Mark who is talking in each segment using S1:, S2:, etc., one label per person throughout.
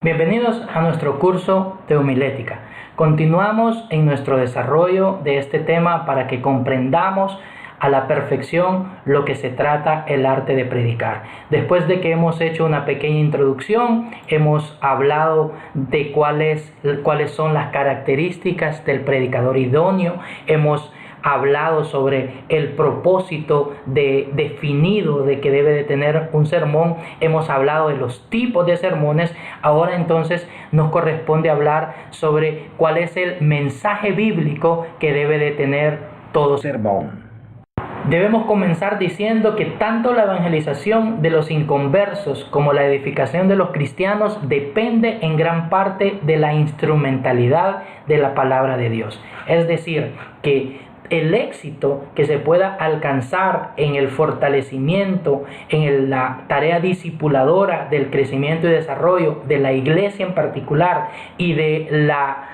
S1: Bienvenidos a nuestro curso de homilética. Continuamos en nuestro desarrollo de este tema para que comprendamos a la perfección lo que se trata el arte de predicar. Después de que hemos hecho una pequeña introducción, hemos hablado de cuáles son las características del predicador idóneo, hemos hablado sobre el propósito definido de que debe de tener un sermón, hemos hablado de los tipos de sermones. Ahora entonces nos corresponde hablar sobre cuál es el mensaje bíblico que debe de tener todo sermón. Debemos comenzar diciendo que tanto la evangelización de los inconversos como la edificación de los cristianos depende en gran parte de la instrumentalidad de la palabra de Dios. Es decir, que el éxito que se pueda alcanzar en el fortalecimiento, en la tarea discipuladora del crecimiento y desarrollo de la iglesia en particular y de la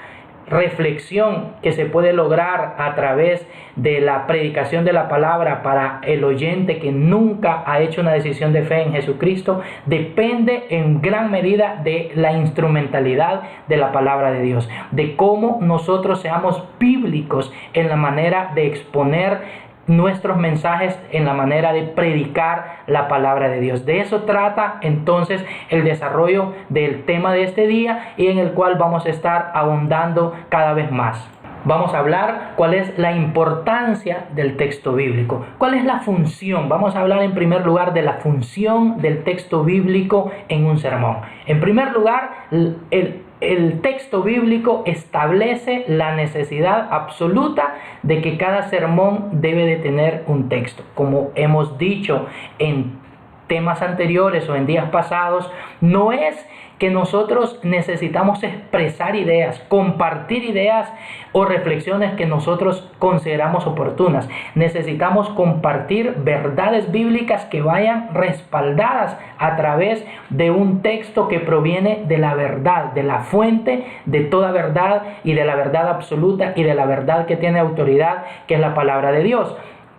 S1: reflexión que se puede lograr a través de la predicación de la palabra para el oyente que nunca ha hecho una decisión de fe en Jesucristo, depende en gran medida de la instrumentalidad de la palabra de Dios, de cómo nosotros seamos bíblicos en la manera de exponer nuestros mensajes, en la manera de predicar la palabra de Dios. De eso trata entonces el desarrollo del tema de este día, y en el cual vamos a estar ahondando cada vez más. Vamos a hablar cuál es la importancia del texto bíblico, cuál es la función. Vamos a hablar en primer lugar de la función del texto bíblico en un sermón. En primer lugar, el texto bíblico establece la necesidad absoluta de que cada sermón debe de tener un texto. Como hemos dicho en temas anteriores o en días pasados, no es que nosotros necesitamos expresar ideas, compartir ideas o reflexiones que nosotros consideramos oportunas. Necesitamos compartir verdades bíblicas que vayan respaldadas a través de un texto que proviene de la verdad, de la fuente de toda verdad y de la verdad absoluta y de la verdad que tiene autoridad, que es la palabra de Dios.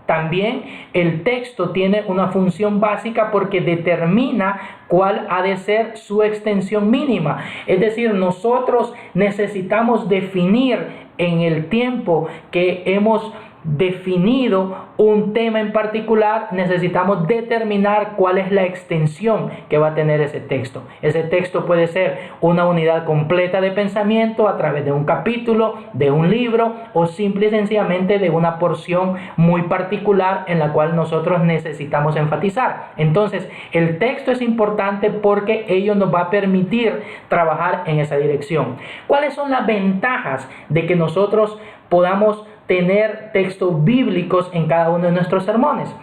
S1: También el texto tiene una función básica porque determina cuál ha de ser su extensión mínima. Es decir, nosotros necesitamos definir en el tiempo que hemos definido un tema en particular, necesitamos determinar cuál es la extensión que va a tener ese texto. Ese texto puede ser una unidad completa de pensamiento a través de un capítulo, de un libro, o simple y sencillamente de una porción muy particular en la cual nosotros necesitamos enfatizar. Entonces, el texto es importante porque ello nos va a permitir trabajar en esa dirección. ¿Cuáles son las ventajas de que nosotros podamos tener textos bíblicos en cada uno de nuestros sermones?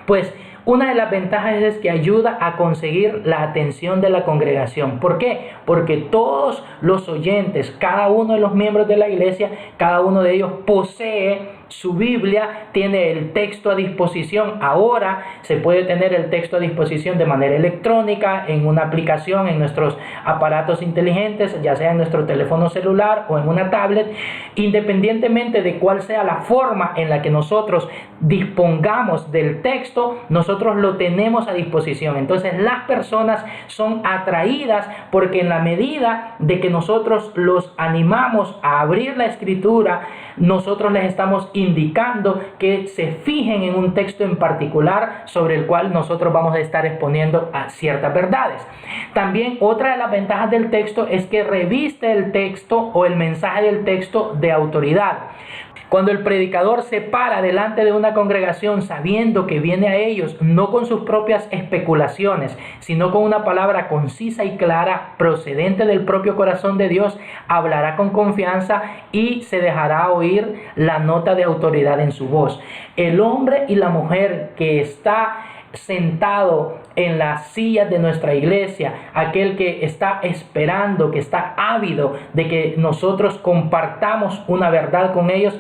S1: Pues una de las ventajas es que ayuda a conseguir la atención de la congregación. ¿Por qué? Porque todos los oyentes, cada uno de los miembros de la iglesia, cada uno de ellos posee su Biblia, tiene el texto a disposición. Ahora se puede tener el texto a disposición de manera electrónica, en una aplicación, en nuestros aparatos inteligentes, ya sea en nuestro teléfono celular o en una tablet. Independientemente de cuál sea la forma en la que nosotros dispongamos del texto, nosotros lo tenemos a disposición. Entonces las personas son atraídas porque en la medida de que nosotros los animamos a abrir la escritura, nosotros les estamos indicando que se fijen en un texto en particular sobre el cual nosotros vamos a estar exponiendo a ciertas verdades. También otra de las ventajas del texto es que reviste el texto o el mensaje del texto de autoridad. Cuando el predicador se para delante de una congregación sabiendo que viene a ellos no con sus propias especulaciones, sino con una palabra concisa y clara procedente del propio corazón de Dios, hablará con confianza y se dejará oír la nota de autoridad en su voz. El hombre y la mujer que está sentado en las sillas de nuestra iglesia, aquel que está esperando, que está ávido de que nosotros compartamos una verdad con ellos,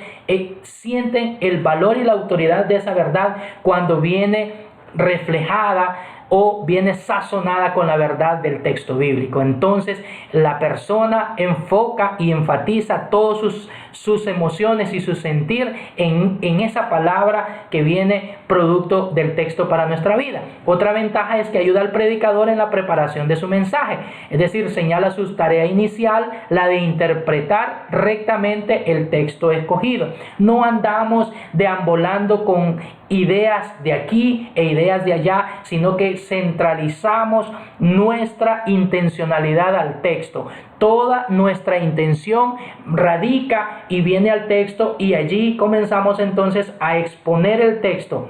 S1: sienten el valor y la autoridad de esa verdad cuando viene reflejada o viene sazonada con la verdad del texto bíblico. Entonces la persona enfoca y enfatiza todas sus emociones y su sentir en esa palabra que viene producto del texto para nuestra vida. Otra ventaja es que ayuda al predicador en la preparación de su mensaje, es decir, señala su tarea inicial, la de interpretar rectamente el texto escogido. No andamos deambulando con ideas de aquí e ideas de allá, sino que centralizamos nuestra intencionalidad al texto. Toda nuestra intención radica y viene al texto, y allí comenzamos entonces a exponer el texto,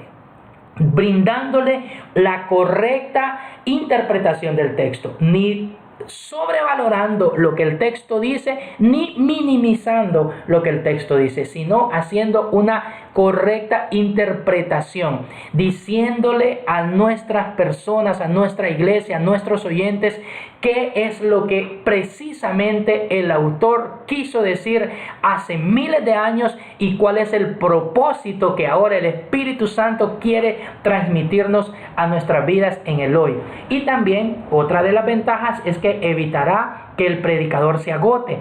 S1: brindándole la correcta interpretación del texto, ni sobrevalorando lo que el texto dice, ni minimizando lo que el texto dice, sino haciendo una correcta interpretación, diciéndole a nuestras personas, a nuestra iglesia, a nuestros oyentes, qué es lo que precisamente el autor quiso decir hace miles de años y cuál es el propósito que ahora el Espíritu Santo quiere transmitirnos a nuestras vidas en el hoy. Y también otra de las ventajas es que evitará que el predicador se agote.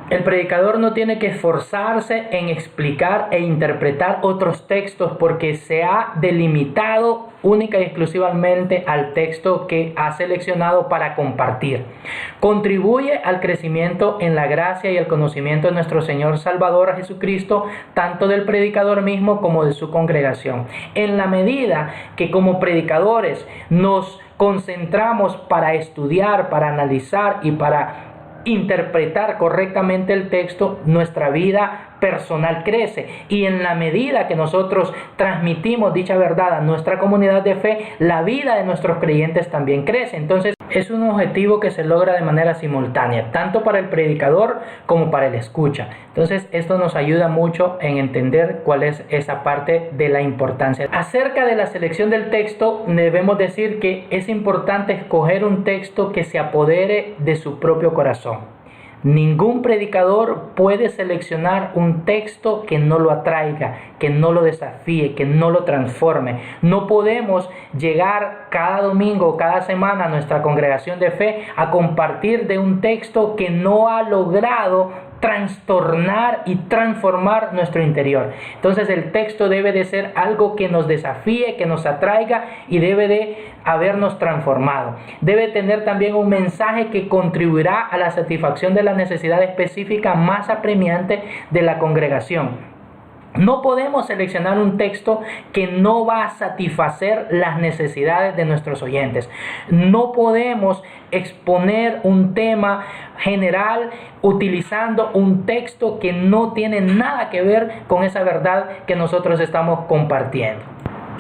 S1: El predicador no tiene que esforzarse en explicar e interpretar otros textos porque se ha delimitado única y exclusivamente al texto que ha seleccionado para compartir. Contribuye al crecimiento en la gracia y el conocimiento de nuestro Señor Salvador Jesucristo, tanto del predicador mismo como de su congregación. En la medida que como predicadores nos concentramos para estudiar, para analizar y para interpretar correctamente el texto, nuestra vida personal crece, y en la medida que nosotros transmitimos dicha verdad a nuestra comunidad de fe, la vida de nuestros creyentes también crece. Entonces es un objetivo que se logra de manera simultánea, tanto para el predicador como para el escucha. Entonces esto nos ayuda mucho en entender cuál es esa parte de la importancia. Acerca de la selección del texto, debemos decir que es importante escoger un texto que se apodere de su propio corazón. Ningún predicador puede seleccionar un texto que no lo atraiga, que no lo desafíe, que no lo transforme. No podemos llegar cada domingo o cada semana a nuestra congregación de fe a compartir de un texto que no ha logrado trastornar y transformar nuestro interior. Entonces el texto debe de ser algo que nos desafíe, que nos atraiga, y debe de habernos transformado. Debe tener también un mensaje que contribuirá a la satisfacción de la necesidad específica más apremiante de la congregación. No podemos seleccionar un texto que no va a satisfacer las necesidades de nuestros oyentes. No podemos exponer un tema general utilizando un texto que no tiene nada que ver con esa verdad que nosotros estamos compartiendo.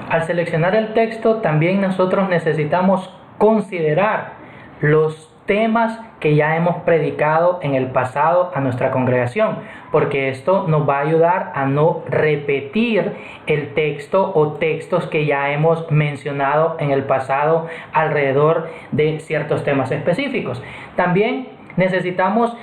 S1: Al seleccionar el texto, también nosotros necesitamos considerar los temas que ya hemos predicado en el pasado a nuestra congregación, porque esto nos va a ayudar a no repetir el texto o textos que ya hemos mencionado en el pasado alrededor de ciertos temas específicos. También necesitamos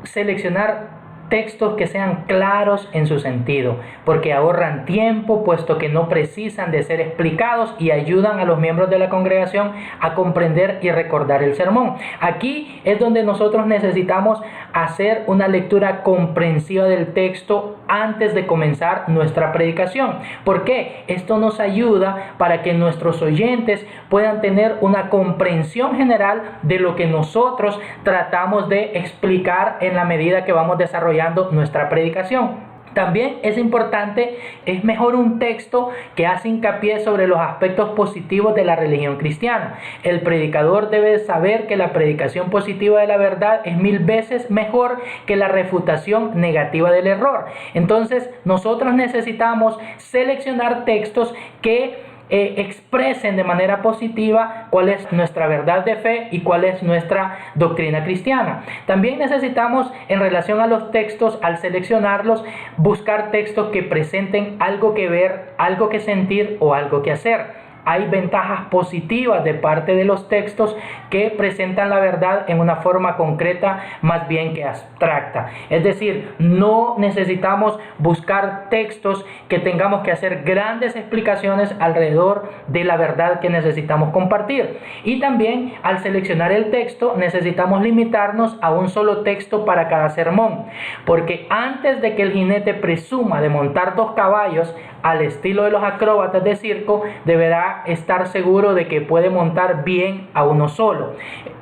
S1: seleccionar textos que sean claros en su sentido, porque ahorran tiempo, puesto que no precisan de ser explicados, y ayudan a los miembros de la congregación a comprender y recordar el sermón. Aquí es donde nosotros necesitamos hacer una lectura comprensiva del texto antes de comenzar nuestra predicación. ¿Por qué? Esto nos ayuda para que nuestros oyentes puedan tener una comprensión general de lo que nosotros tratamos de explicar en la medida que vamos desarrollando nuestra predicación. También es importante, es mejor un texto que hace hincapié sobre los aspectos positivos de la religión cristiana. El predicador debe saber que la predicación positiva de la verdad es 1000 veces mejor que la refutación negativa del error. Entonces, nosotros necesitamos seleccionar textos que expresen de manera positiva cuál es nuestra verdad de fe y cuál es nuestra doctrina cristiana. También necesitamos, en relación a los textos, al seleccionarlos, buscar textos que presenten algo que ver, algo que sentir o algo que hacer. Hay ventajas positivas de parte de los textos que presentan la verdad en una forma concreta más bien que abstracta. Es decir, no necesitamos buscar textos que tengamos que hacer grandes explicaciones alrededor de la verdad que necesitamos compartir. Y también, al seleccionar el texto, necesitamos limitarnos a un solo texto para cada sermón, porque antes de que el jinete presuma de montar 2 caballos, al estilo de los acróbatas de circo, deberá estar seguro de que puede montar bien a uno solo.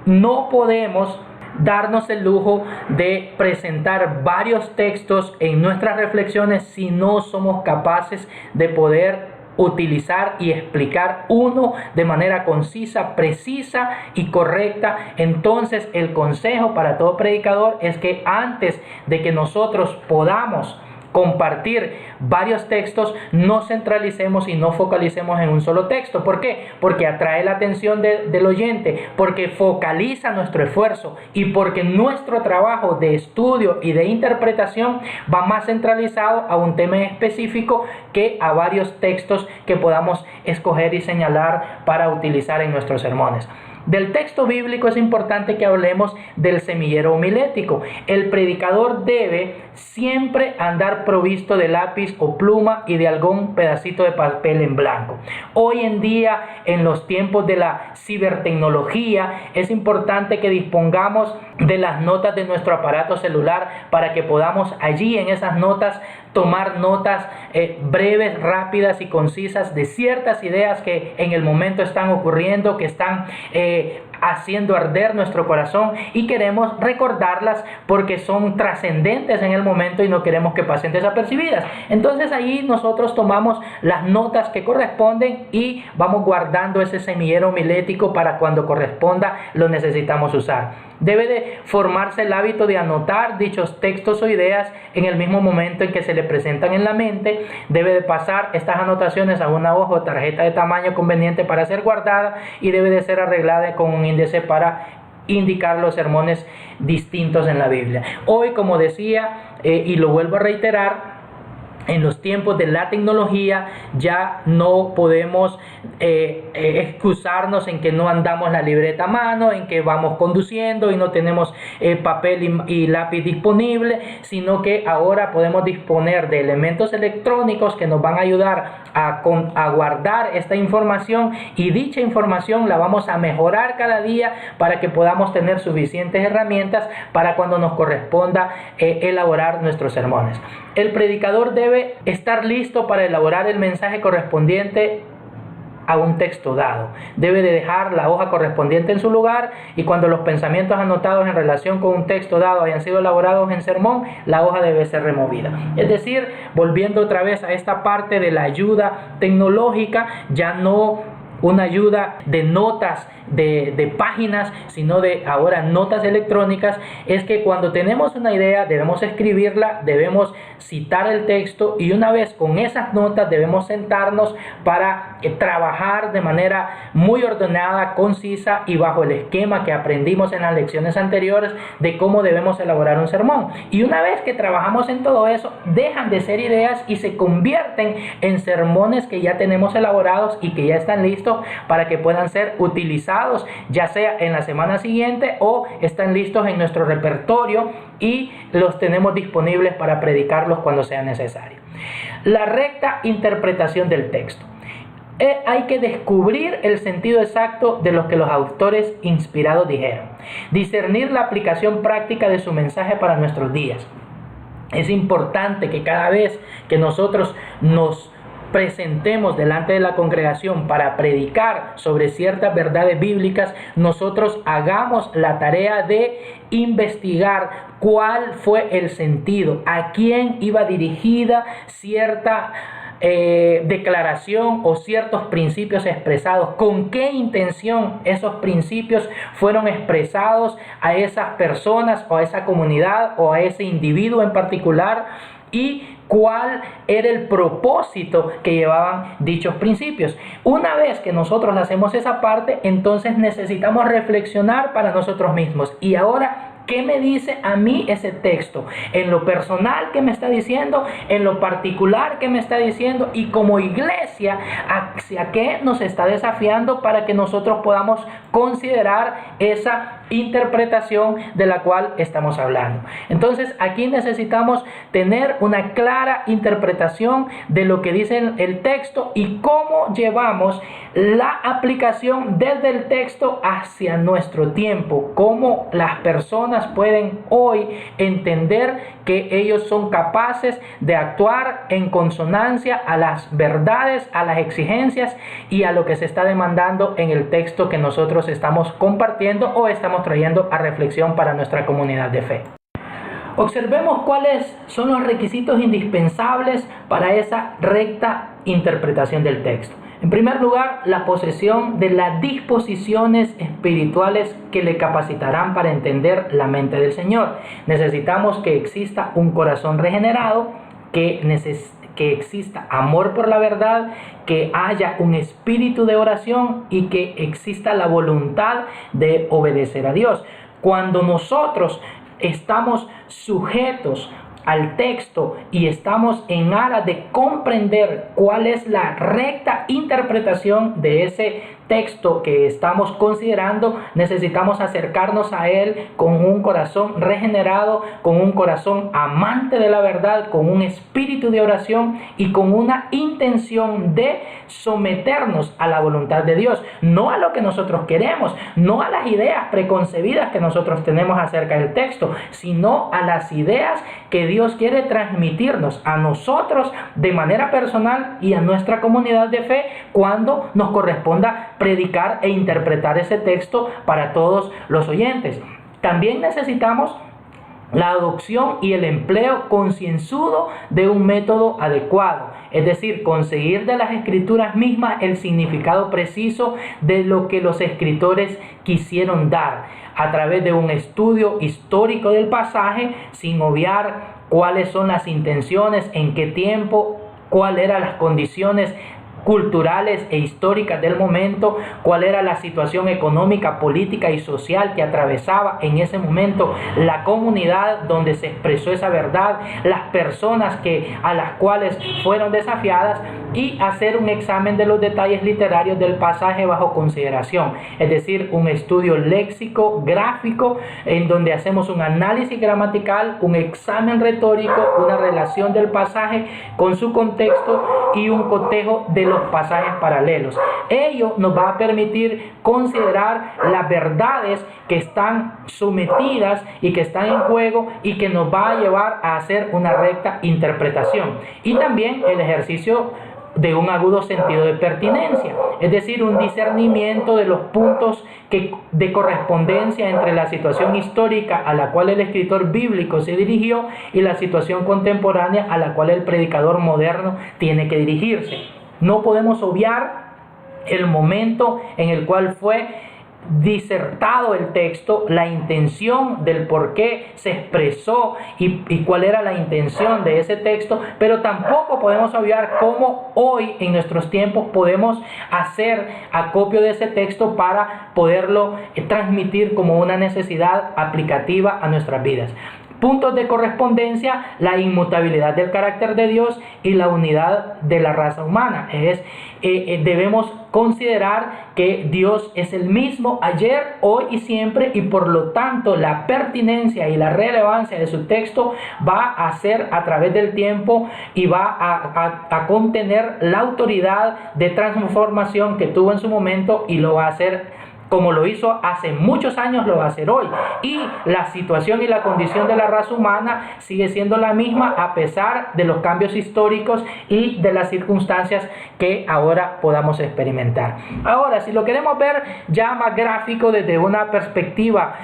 S1: No podemos darnos el lujo de presentar varios textos en nuestras reflexiones si no somos capaces de poder utilizar y explicar uno de manera concisa, precisa y correcta. Entonces el consejo para todo predicador es que antes de que nosotros podamos compartir varios textos, no centralicemos y no focalicemos en un solo texto. ¿Por qué? Porque atrae la atención del oyente, porque focaliza nuestro esfuerzo y porque nuestro trabajo de estudio y de interpretación va más centralizado a un tema específico que a varios textos que podamos escoger y señalar para utilizar en nuestros sermones. Del texto bíblico es importante que hablemos del semillero homilético. El predicador debe siempre andar provisto de lápiz o pluma y de algún pedacito de papel en blanco. Hoy en día, en los tiempos de la cibertecnología, es importante que dispongamos de las notas de nuestro aparato celular para que podamos allí en esas notas tomar notas breves, rápidas y concisas de ciertas ideas que en el momento están ocurriendo, que están haciendo arder nuestro corazón y queremos recordarlas porque son trascendentes en el momento y no queremos que pasen desapercibidas. Entonces ahí nosotros tomamos las notas que corresponden y vamos guardando ese semillero homilético para cuando corresponda lo necesitamos usar. Debe de formarse el hábito de anotar dichos textos o ideas en el mismo momento en que se le presentan en la mente. Debe de pasar estas anotaciones a una hoja o tarjeta de tamaño conveniente para ser guardada y debe de ser arreglada con un índice para indicar los sermones distintos en la Biblia. Hoy, como decía, y lo vuelvo a reiterar, en los tiempos de la tecnología ya no podemos excusarnos en que no andamos la libreta a mano, en que vamos conduciendo y no tenemos papel y lápiz disponible, sino que ahora podemos disponer de elementos electrónicos que nos van a ayudar a guardar esta información, y dicha información la vamos a mejorar cada día para que podamos tener suficientes herramientas para cuando nos corresponda elaborar nuestros sermones. El predicador debe estar listo para elaborar el mensaje correspondiente a un texto dado. Debe de dejar la hoja correspondiente en su lugar y cuando los pensamientos anotados en relación con un texto dado hayan sido elaborados en sermón, la hoja debe ser removida. Es decir, volviendo otra vez a esta parte de la ayuda tecnológica, ya no una ayuda de notas de páginas, sino de ahora notas electrónicas, es que cuando tenemos una idea debemos escribirla, debemos citar el texto y una vez con esas notas debemos sentarnos para trabajar de manera muy ordenada, concisa y bajo el esquema que aprendimos en las lecciones anteriores de cómo debemos elaborar un sermón. Y una vez que trabajamos en todo eso, dejan de ser ideas y se convierten en sermones que ya tenemos elaborados y que ya están listos para que puedan ser utilizados ya sea en la semana siguiente o están listos en nuestro repertorio y los tenemos disponibles para predicarlos cuando sea necesario. La recta interpretación del texto. Hay que descubrir el sentido exacto de lo que los autores inspirados dijeron. Discernir la aplicación práctica de su mensaje para nuestros días. Es importante que cada vez que nosotros nos presentemos delante de la congregación para predicar sobre ciertas verdades bíblicas, nosotros hagamos la tarea de investigar cuál fue el sentido, a quién iba dirigida cierta declaración o ciertos principios expresados, con qué intención esos principios fueron expresados a esas personas o a esa comunidad o a ese individuo en particular, y cuál era el propósito que llevaban dichos principios. Una vez que nosotros hacemos esa parte, entonces necesitamos reflexionar para nosotros mismos. Y ahora, ¿qué me dice a mí ese texto? En lo personal, ¿qué me está diciendo? En lo particular, ¿qué me está diciendo? Y como iglesia, ¿hacia qué nos está desafiando para que nosotros podamos considerar esa interpretación de la cual estamos hablando. Entonces, aquí necesitamos tener una clara interpretación de lo que dice el texto y cómo llevamos la aplicación desde el texto hacia nuestro tiempo, cómo las personas pueden hoy entender que ellos son capaces de actuar en consonancia a las verdades, a las exigencias y a lo que se está demandando en el texto que nosotros estamos compartiendo o estamos trayendo a reflexión para nuestra comunidad de fe. Observemos cuáles son los requisitos indispensables para esa recta interpretación del texto. En primer lugar, la posesión de las disposiciones espirituales que le capacitarán para entender la mente del Señor. Necesitamos que exista un corazón regenerado, que exista amor por la verdad, que haya un espíritu de oración y que exista la voluntad de obedecer a Dios. Cuando nosotros estamos sujetos al texto y estamos en aras de comprender cuál es la recta interpretación de ese texto que estamos considerando, necesitamos acercarnos a él con un corazón regenerado, con un corazón amante de la verdad, con un espíritu de oración y con una intención de someternos a la voluntad de Dios, no a lo que nosotros queremos, no a las ideas preconcebidas que nosotros tenemos acerca del texto, sino a las ideas que Dios quiere transmitirnos a nosotros de manera personal y a nuestra comunidad de fe cuando nos corresponda predicar e interpretar ese texto para todos los oyentes. También necesitamos la adopción y el empleo concienzudo de un método adecuado, es decir, conseguir de las escrituras mismas el significado preciso de lo que los escritores quisieron dar a través de un estudio histórico del pasaje, sin obviar cuáles son las intenciones, en qué tiempo, cuáles eran las condiciones culturales e históricas del momento, cuál era la situación económica, política y social que atravesaba en ese momento la comunidad donde se expresó esa verdad, las personas a las cuales fueron desafiadas, y hacer un examen de los detalles literarios del pasaje bajo consideración, es decir, un estudio léxico, gráfico, en donde hacemos un análisis gramatical, un examen retórico, una relación del pasaje con su contexto y un cotejo de los pasajes paralelos. Ello nos va a permitir considerar las verdades que están sometidas y que están en juego y que nos va a llevar a hacer una recta interpretación. Y también el ejercicio de un agudo sentido de pertinencia, es decir, un discernimiento de los puntos de correspondencia entre la situación histórica a la cual el escritor bíblico se dirigió y la situación contemporánea a la cual el predicador moderno tiene que dirigirse. No podemos obviar el momento en el cual fue disertado el texto, la intención del por qué se expresó y cuál era la intención de ese texto, pero tampoco podemos obviar cómo hoy en nuestros tiempos podemos hacer acopio de ese texto para poderlo transmitir como una necesidad aplicativa a nuestras vidas. Puntos de correspondencia: la inmutabilidad del carácter de Dios y la unidad de la raza humana. Debemos considerar que Dios es el mismo ayer, hoy y siempre, y por lo tanto la pertinencia y la relevancia de su texto va a ser a través del tiempo y va a contener la autoridad de transformación que tuvo en su momento, y lo va a hacer como lo hizo hace muchos años, lo va a hacer hoy. Y la situación y la condición de la raza humana sigue siendo la misma a pesar de los cambios históricos y de las circunstancias que ahora podamos experimentar. Ahora, si lo queremos ver ya más gráfico, desde una perspectiva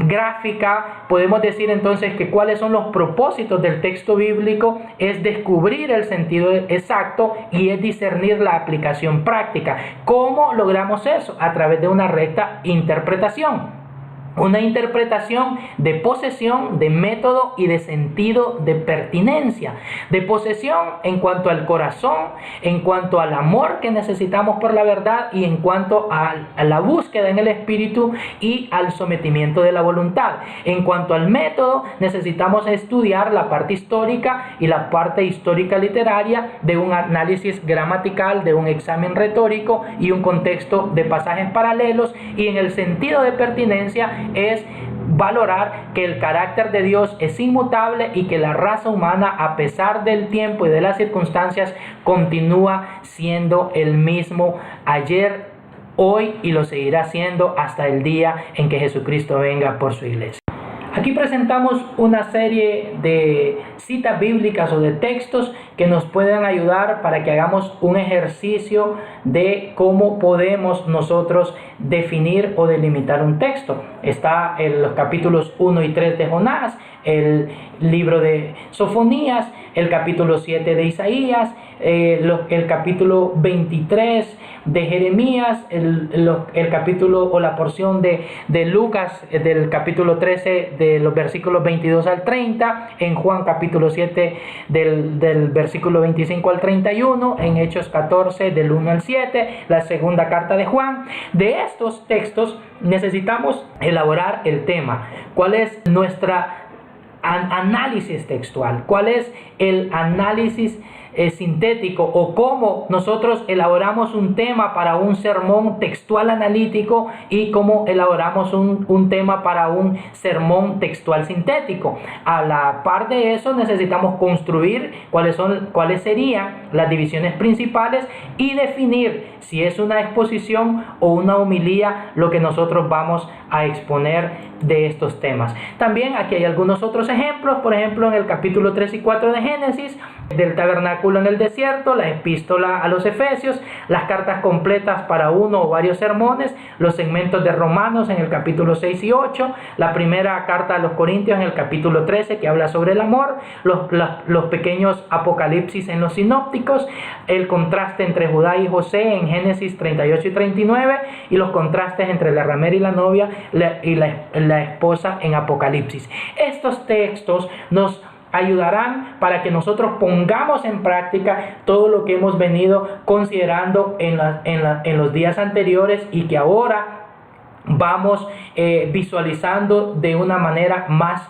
S1: gráfica, podemos decir entonces que cuáles son los propósitos del texto bíblico: es descubrir el sentido exacto y es discernir la aplicación práctica. ¿Cómo logramos eso? A través de una recta interpretación. Una interpretación de posesión, de método y de sentido de pertinencia. De posesión en cuanto al corazón, en cuanto al amor que necesitamos por la verdad y en cuanto a la búsqueda en el espíritu y al sometimiento de la voluntad. En cuanto al método, necesitamos estudiar la parte histórica y la parte histórica literaria de un análisis gramatical, de un examen retórico y un contexto de pasajes paralelos. Y en el sentido de pertinencia es valorar que el carácter de Dios es inmutable y que la raza humana, a pesar del tiempo y de las circunstancias, continúa siendo el mismo ayer, hoy y lo seguirá siendo hasta el día en que Jesucristo venga por su iglesia. Aquí presentamos una serie de citas bíblicas o de textos que nos pueden ayudar para que hagamos un ejercicio de cómo podemos nosotros definir o delimitar un texto. Está en los capítulos 1 y 3 de Jonás, el libro de Sofonías, el capítulo 7 de Isaías, el capítulo 23 de Jeremías, el capítulo o la porción de Lucas del capítulo 13 de los versículos 22 al 30, en Juan capítulo 7 del versículo 25 al 31, en Hechos 14 del 1 al 7, la segunda carta de Juan. De estos textos necesitamos elaborar el tema. ¿Cuál es nuestra análisis textual? ¿Cuál es el análisis sintético o cómo nosotros elaboramos un tema para un sermón textual analítico y cómo elaboramos un tema para un sermón textual sintético? A la par de eso necesitamos construir cuáles serían las divisiones principales y definir si es una exposición o una homilía lo que nosotros vamos a exponer de estos temas. También aquí hay algunos otros ejemplos, por ejemplo en el capítulo 3 y 4 de Génesis, del tabernáculo en el desierto, la epístola a los Efesios, las cartas completas para uno o varios sermones, los segmentos de Romanos en el capítulo 6 y 8, la primera carta a los Corintios en el capítulo 13 que habla sobre el amor, los pequeños apocalipsis en los sinópticos, el contraste entre Judá y José en Génesis 38 y 39 y los contrastes entre la ramera y la novia y la esposa en Apocalipsis. Estos textos nos ayudarán para que nosotros pongamos en práctica todo lo que hemos venido considerando en los días anteriores y que ahora vamos visualizando de una manera más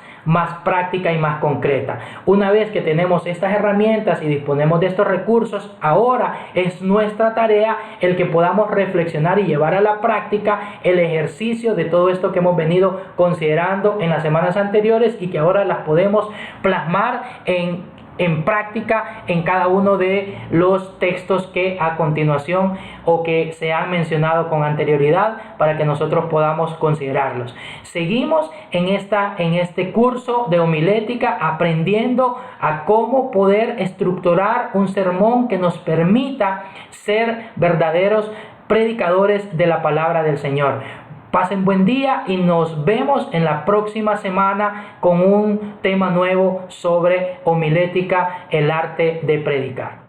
S1: práctica y más concreta. Una vez que tenemos estas herramientas y disponemos de estos recursos, ahora es nuestra tarea el que podamos reflexionar y llevar a la práctica el ejercicio de todo esto que hemos venido considerando en las semanas anteriores y que ahora las podemos plasmar en práctica en cada uno de los textos que a continuación o que se han mencionado con anterioridad para que nosotros podamos considerarlos. Seguimos en este curso de homilética aprendiendo a cómo poder estructurar un sermón que nos permita ser verdaderos predicadores de la palabra del Señor. Pasen buen día y nos vemos en la próxima semana con un tema nuevo sobre homilética, el arte de predicar.